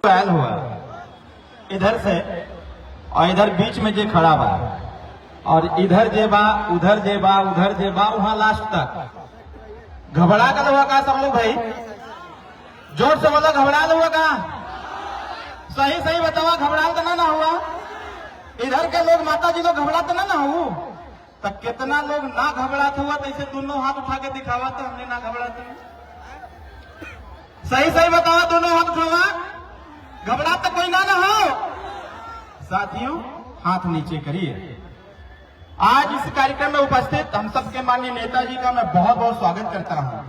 Oil हुआ इधर से और इधर बीच में जे खड़ा बा और इधर जे बा उधर जे बा उधर जे बा वहां लास्ट तक घबरा गल हुआ का सब लोग भाई जोर से बोलो घबरा हुआ का सही सही बतावा घबरा तो ना हुआ इधर के लोग माता जी लोग घबरा तो ना हो तब कितना लोग ना घबरात हुआ तो इसे दोनों हाथ उठा के दिखावा तो हमने ना घबराते सही सही बतावा दोनों हाथ उठावा घबरा तो कोई ना हो साथियों हाथ नीचे करिए। आज इस कार्यक्रम में उपस्थित हम सबके माननीय नेताजी का मैं बहुत बहुत स्वागत करता हूं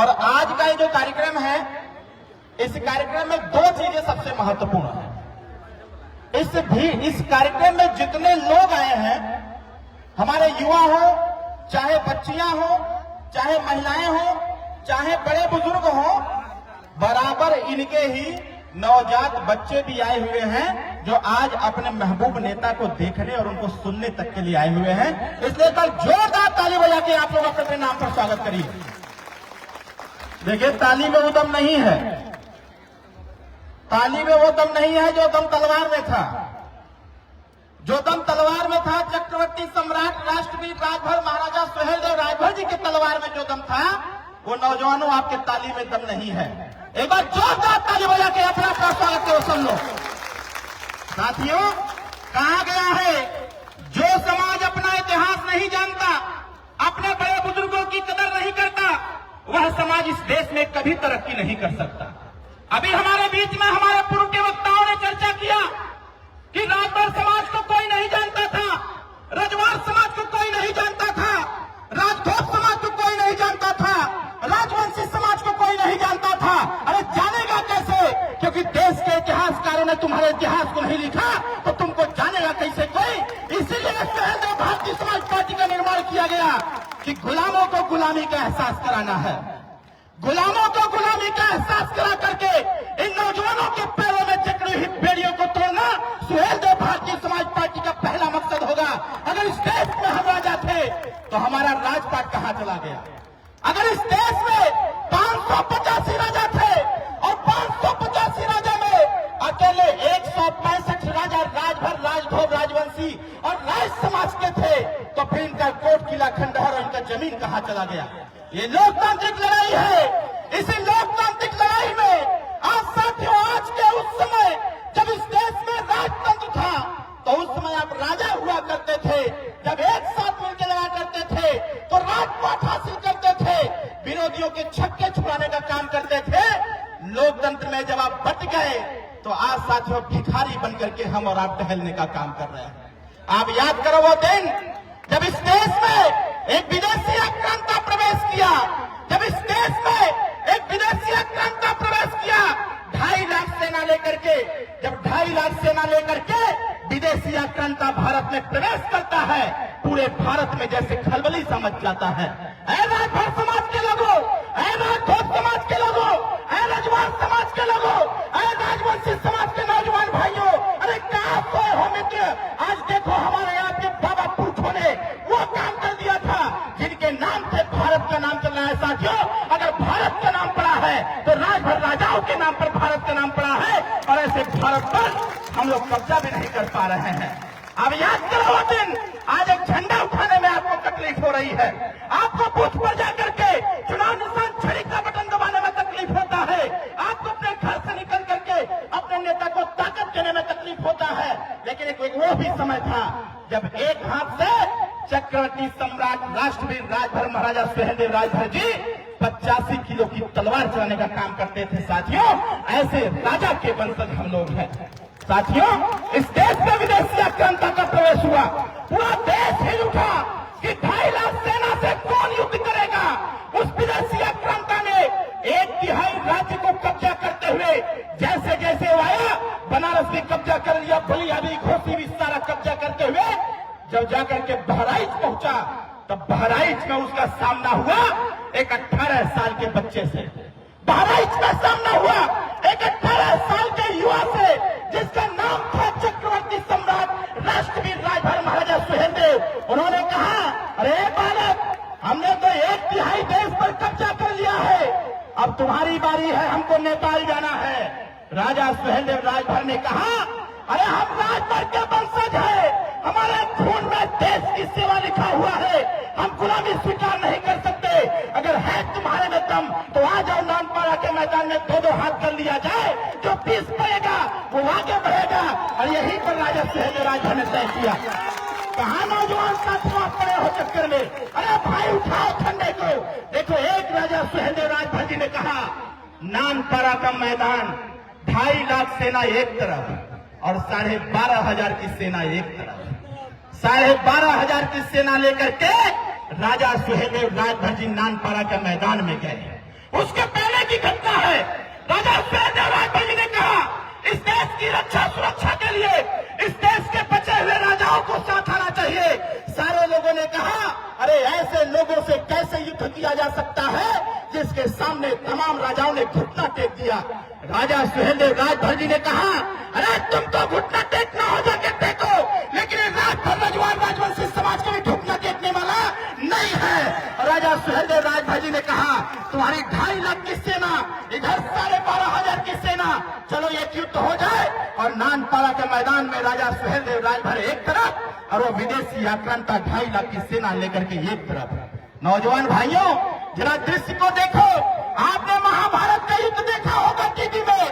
और आज का ये जो कार्यक्रम है इस कार्यक्रम में दो चीजें सबसे महत्वपूर्ण है। इस कार्यक्रम में जितने लोग आए हैं हमारे युवा हो चाहे बच्चियां हो चाहे महिलाएं हो चाहे बड़े बुजुर्ग हो बराबर इनके ही नवजात बच्चे भी आए हुए हैं जो आज अपने महबूब नेता को देखने और उनको सुनने तक के लिए आए हुए हैं। इसलिए कल जोरदार ताली बजा के आप लोग अपने नाम पर स्वागत करिए। देखिए ताली में वो दम नहीं है, ताली में वो दम नहीं है जो दम तलवार में था। जो दम तलवार में था चक्रवर्ती सम्राट राष्ट्रवीर राजभर महाराजा सुहेलदेव राजभर जी के तलवार में जो दम था वो नौजवानों आपके ताली में दम नहीं है। एक बार जोरदार ताली बजा के अपना स्वागत करो सब लोग। साथियों कहा गया है जो समाज अपना इतिहास नहीं जानता अपने बड़े बुजुर्गों की कदर नहीं करता वह समाज इस देश में कभी तरक्की नहीं कर सकता। अभी हमारे बीच में हमारे पूर्व के वक्ताओं ने चर्चा किया कि राजभर समाज को कोई नहीं जानता था, रजवाड़ समाज को कोई नहीं जानता था, राजभोग समाज को कोई नहीं जानता था, राजवंशी समाज को कोई नहीं जानता था। अरे जानेगा कैसे? क्योंकि देश के इतिहासकारों ने तुम्हारे इतिहास को नहीं लिखा तो तुमको जानेगा कैसे कोई। इसीलिए सुहेलदेव भारतीय समाज पार्टी का निर्माण किया गया कि गुलामों को गुलामी का एहसास कराना है। गुलामों को गुलामी का एहसास करा करके इन नौजवानों के पैरों में जकड़ी हुई बेड़ियों को तोड़ना सुहेलदेव भारतीय समाज पार्टी का पहला मकसद होगा। अगर इस देश में हम राजा थे तो हमारा राजपाट कहां चला गया? अगर इस देश में 585 राजा थे और 585 राजा में अकेले 165 राजा राजभर राजभोग राजवंशी और राज समाज के थे तो फिर इनका कोट किला खंडहर और इनका जमीन कहां चला गया? ये लोकतांत्रिक लड़ाई है। इसी लोकतांत्रिक लड़ाई में आज साथियों आज के उस समय जब इस देश में राजतंत्र था तो उस समय आप राजा हुआ करते थे। जब एक साथ मिलकर लड़ा करते थे तो राजपाट हासिल करते थे, विरोधियों के छक्के छुड़ाने का काम करते थे। लोकतंत्र में जब आप बट गए तो आज साथियों भिखारी बनकर के हम और आप टहलने का काम कर रहे हैं। आप याद करो वो दिन जब इस देश में एक विदेशी आक्रांत का प्रवेश किया, जब इस देश में एक विदेशी आक्रांत का प्रवेश किया 2.5 लाख सेना लेकर के, जब 2.5 लाख सेना लेकर के विदेशी आक्रांता भारत में प्रवेश करता है पूरे भारत में जैसे खलबली समझ जाता है। ऐ राजभर समाज के लोगों, ऐ राजभोग समाज के लोगों, ऐ रजवाड़ समाज के लोगों, ऐ राजवंशी समाज के नौजवान भाइयों, अरे कहां सोए हो मित्र? आज देखो हमारे यहाँ के बाबा पुरखों ने वो काम कर दिया था जिनके नाम से भारत का नाम चल रहा है। साथियों अगर भारत का नाम पड़ा है तो राजभर राजाओं के नाम पर भारत का नाम पड़ा है और ऐसे भारत पर हम लोग कब्जा भी नहीं कर पा रहे हैं। अब याद करो वो दिन, आज एक झंडा उठाने में आपको तकलीफ हो रही है, आपको बूथ पर जाकर के चुनाव निशान छड़ी का बटन दबाने में तकलीफ होता है, आपको अपने घर से निकल करके अपने नेता को ताकत देने में तकलीफ होता है। लेकिन एक वो भी समय था जब एक हाथ से चक्रवर्ती सम्राट राष्ट्रवीर राजभर महाराजा सुहेलदेव राजभर जी 85 किलो की तलवार चलाने का काम करते थे। साथियों ऐसे राजा के वंशज हम लोग हैं। साथियों इस देश में विदेशी आक्रांता का प्रवेश हुआ, पूरा देश हिल उठा कि 2.5 लाख सेना से कौन युद्ध करेगा। उस विदेशी आक्रांता ने 1/3 राज्य को कब्जा करते हुए जैसे जैसे वो आया बनारस भी कब्जा कर लिया, बलिया भी, घोसी भी सारा कब्जा करते हुए जब जाकर के बहराइच पहुंचा तब बहराइच में उसका सामना हुआ एक 18 साल के बच्चे से। बहराइच में सामना हुआ एक 18 साल के युवा से जिसका नाम था चक्रवर्ती सम्राट राष्ट्रवीर राजभर महाराजा सुहेलदेव। उन्होंने कहा अरे बालक हमने तो 1/3 देश पर कब्जा कर लिया है, अब तुम्हारी बारी है, हमको नेपाल जाना है। राजा सुहेलदेव राजभर ने कहा, अरे हम राजभर के वंशज है, हमारे खून में देश की सेवा लिखा हुआ है, हम गुलामी स्वीकार नहीं कर सकते। अगर है तुम्हारे में दम तो आ जाओ, नानपारा के मैदान में दो हाथ कर लिया जाए, जो पीस पड़ेगा वो आगे बढ़ेगा। और यहीं पर राजा सुहेलदेव राजभर ने तय किया। कहा नौजवान साथियों पड़े हो चक्कर में, अरे भाई उठाओ ठंडे को। देखो, एक राजा सुहेलदेव राजभर जी ने कहा, नानपारा का मैदान 2.5 लाख सेना एक तरफ और 12,500 की सेना एक तरफ। 12,500 की सेना लेकर के राजा सुहेलदेव राजभर जी नानपारा के मैदान में गए। उसके पहले की घटना है, राजा सुहेलदेव राजभर जी ने कहा, इस देश की रक्षा सुरक्षा के लिए इस देश के बचे हुए राजाओं को साथ आना चाहिए। सारे लोगों ने कहा, अरे ऐसे लोगों से कैसे युद्ध किया जा सकता है जिसके सामने तमाम राजाओं ने घुटना टेक दिया। राजा सुहेलदेव राजभर जी ने कहा, अरे तुम तो घुटना टेकना हो जाके टेको, लेकिन राजभर रजवान राजवंशी समाज के भी घुटना टेकने वाला नहीं है। राजा सुहेलदेव राजभर जी ने कहा, तुम्हारी 2.5 लाख की सेना, इधर 12,500 की सेना, चलो एक युद्ध हो जाए। और नानपारा के मैदान में राजा सुहेलदेव राजभर एक तरफ और वो विदेशी आक्रांता 2.5 लाख की सेना लेकर के एक तरफ। नौजवान भाइयों, जरा दृश्य को देखो। आपने महाभारत का युद्ध देखा होगा टीवी में,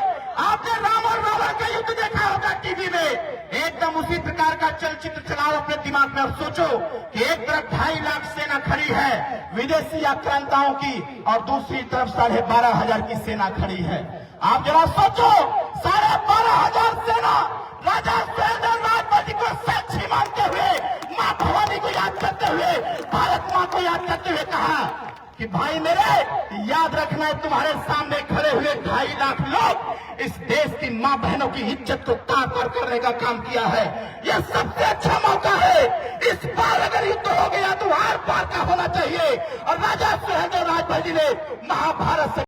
आपने राम और रावण का युद्ध देखा होगा टीवी में। एकदम उसी प्रकार का चलचित्र चलाओ अपने दिमाग में और सोचो कि एक तरफ 2.5 लाख सेना खड़ी है विदेशी आक्रांताओं की और दूसरी तरफ 12,500 की सेना खड़ी है। आप जरा सोचो, 12,500 सेना राजा सुहेलदेव राजभर जी को साक्षी मानते हुए, मां भवानी को याद करते हुए, भारत मां को याद करते हुए कहा कि भाई मेरे, याद रखना है तुम्हारे सामने खड़े हुए 2.5 लाख लोग इस देश की मां बहनों की इज्जत को तार तार करने का काम किया है। यह सबसे अच्छा मौका है। इस बार अगर युद्ध हो गया तो आर पार का होना चाहिए। और राजा सुहेलदेव राजभर जी ने महाभारत से